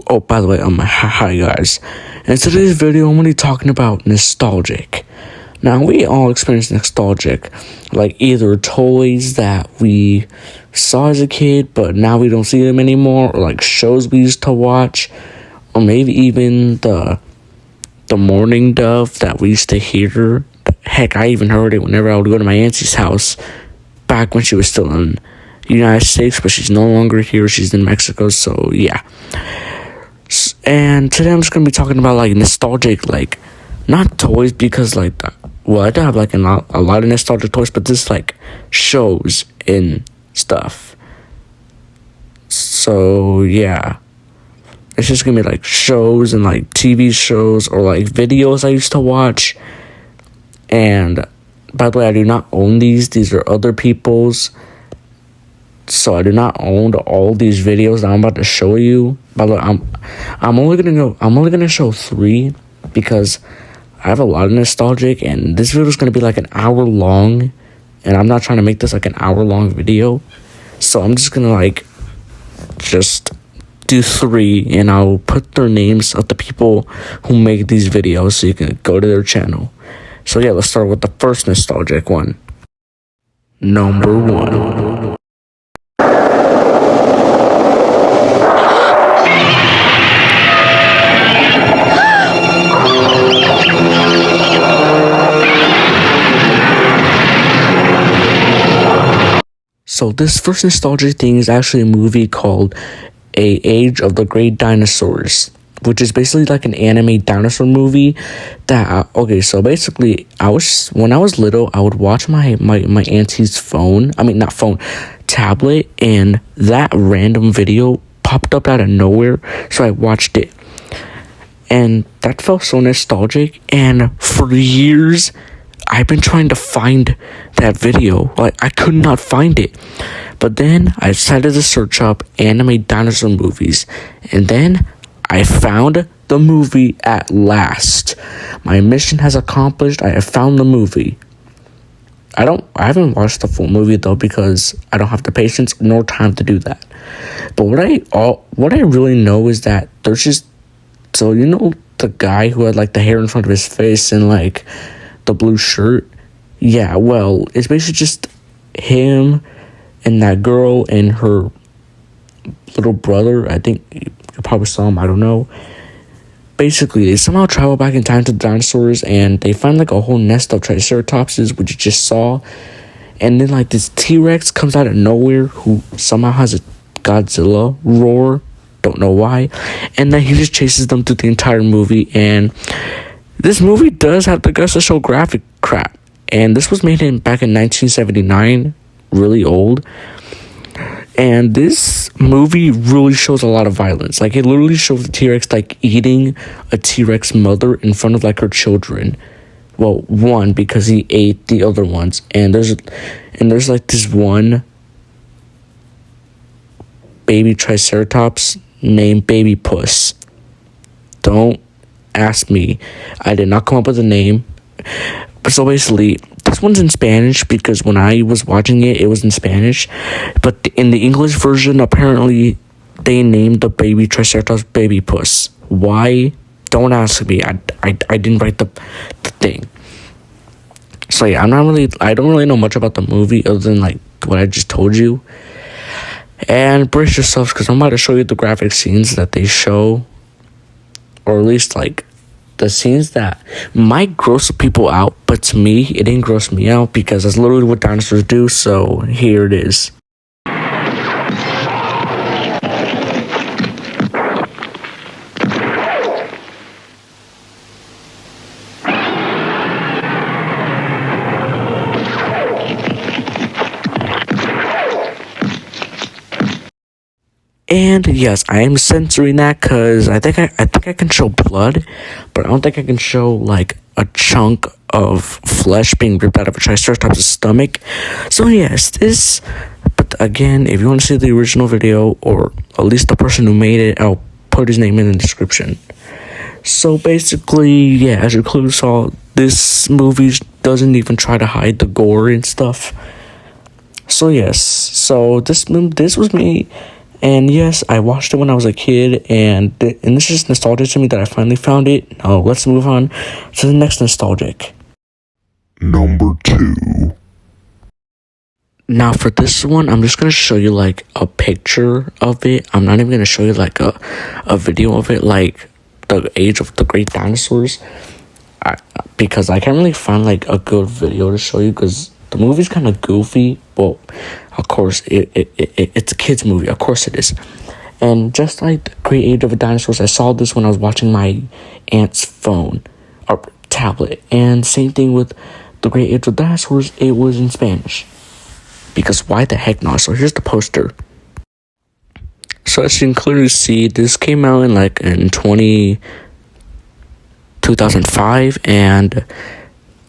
Oh, by the way, hi guys. In today's video, I'm going to be talking about nostalgic. Now, we all experience nostalgic, like either toys that we saw as a kid, but now we don't see them anymore, or like shows we used to watch, or maybe even the morning dove that we used to hear. Heck, I even heard it whenever I would go to my auntie's house back when she was still in the United States, but she's no longer here. She's in Mexico, so yeah. And today I'm just gonna be talking about like nostalgic, like not toys because like I do have like a lot of nostalgic toys, but just like shows and stuff. So yeah, it's just gonna be like shows and like TV shows or like videos I used to watch. And by the way, I do not own these. These are other people's. So I do not own all these videos that I'm about to show you. By the way, I'm only gonna show 3 because I have a lot of nostalgic, and this video is gonna be like an hour long, and I'm not trying to make this like an hour long video. So I'm just gonna like just do 3, and I'll put their names of the people who make these videos so you can go to their channel. So yeah, let's start with the first nostalgic one. Number 1. So this first nostalgic thing is actually a movie called Age of the Great Dinosaurs, which is basically like an anime dinosaur movie that, okay, so basically when I was little, I would watch my auntie's tablet, and that random video popped up out of nowhere, so I watched it. And that felt so nostalgic, and for years, I've been trying to find that video. Like, I could not find it. But then I decided to search up anime dinosaur movies, and then I found the movie at last. My mission has accomplished. I have found the movie. I haven't watched the full movie though because I don't have the patience nor time to do that. But what I really know is that there's just, so you know the guy who had like the hair in front of his face and like the blue shirt? Yeah, well, it's basically just him and that girl and her little brother. I think you probably saw him, I don't know. Basically, they somehow travel back in time to the dinosaurs, and they find like a whole nest of triceratopses, which you just saw. And then like this T-Rex comes out of nowhere who somehow has a Godzilla roar, don't know why. And then he just chases them through the entire movie. And this movie does have the guts to show graphic crap, and this was made back in 1979, really old. And this movie really shows a lot of violence. Like, it literally shows the T-Rex like eating a T-Rex mother in front of like her children. Well, one, because he ate the other ones, and there's like this one baby triceratops named Baby Puss. Don't ask me, I did not come up with a name. So basically, this one's in Spanish because when I was watching it was in Spanish, but in the English version, apparently they named the baby triceratops Baby Puss. Why? Don't ask me. I didn't write the thing. So yeah, I don't really know much about the movie other than like what I just told you. And brace yourselves because I'm about to show you the graphic scenes that they show, or at least like the scenes that might gross people out, but to me, it didn't gross me out because that's literally what dinosaurs do. So here it is. And yes, I am censoring that because I think I can show blood, but I don't think I can show like a chunk of flesh being ripped out of a triceratops' stomach. So yes, but again, if you want to see the original video, or at least the person who made it, I'll put his name in the description. So basically, yeah, as you clearly saw, this movie doesn't even try to hide the gore and stuff. So yes, so this was made And yes, I watched it when I was a kid, and this is nostalgic to me that I finally found it. Now let's move on to the next nostalgic. Number 2. Now for this one, I'm just going to show you like a picture of it. I'm not even going to show you like a video of it, like the age of the great dinosaurs. Because I can't really find like a good video to show you because the movie's kind of goofy. Well, of course, it's a kid's movie. Of course it is. And just like the great age of the dinosaurs, I saw this when I was watching my aunt's phone or tablet. And same thing with the great age of dinosaurs, it was in Spanish. Because why the heck not? So here's the poster. So as you can clearly see, this came out in 2005, and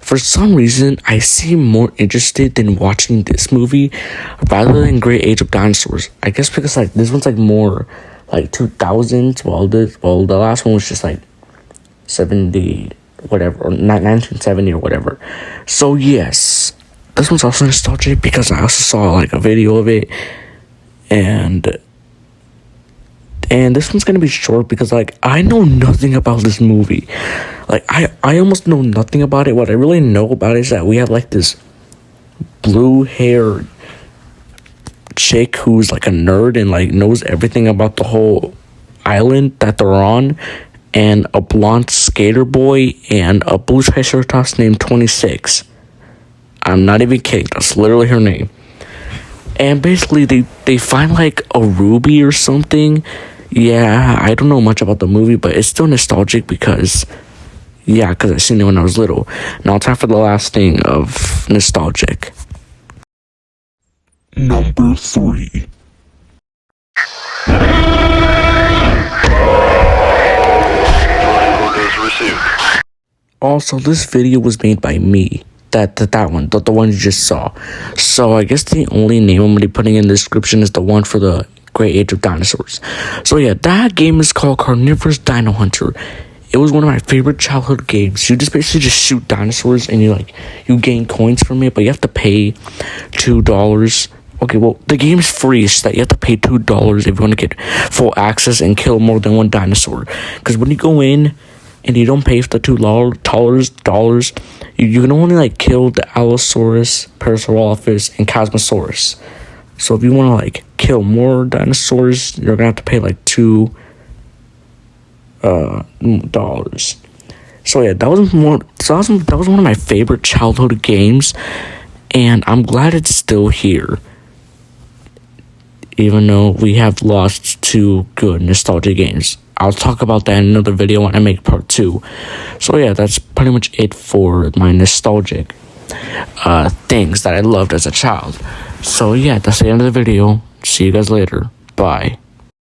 for some reason I seem more interested in watching this movie rather than Great Age of Dinosaurs. I guess because like this one's like more like 2000s, while the last one was just like 70 whatever, or 1970 or whatever. So yes, this one's also nostalgic because I also saw like a video of it, and this one's gonna be short because like I know nothing about this movie. Like I almost know nothing about it. What I really know about it is that we have like this blue-haired chick who's like a nerd and like knows everything about the whole island that they're on, and a blonde skater boy and a blue triceratops named 26. I'm not even kidding. That's literally her name. And basically, they find like a ruby or something. Yeah, I don't know much about the movie, but it's still nostalgic because I seen it when I was little. Now, time for the last thing of nostalgic. Number 3. Also, this video was made by me. That one, the one you just saw. So I guess the only name I'm gonna be putting in the description is the one for the Great Age of Dinosaurs. So yeah, that game is called Carnivorous Dino Hunter. It was one of my favorite childhood games. You just basically just shoot dinosaurs and you gain coins from it, but you have to pay $2. Okay, well the game's free, so that you have to pay $2 if you want to get full access and kill more than one dinosaur. Because when you go in and you don't pay for the $2, you can only like kill the Allosaurus, Parasaurolophus, and Cosmosaurus. So if you want to like kill more dinosaurs, you're gonna have to pay like $2. So yeah, that was one of my favorite childhood games, and I'm glad it's still here. Even though we have lost 2 good nostalgia games. I'll talk about that in another video when I make part 2. So yeah, that's pretty much it for my nostalgic things that I loved as a child. So yeah, that's the end of the video. See you guys later. Bye.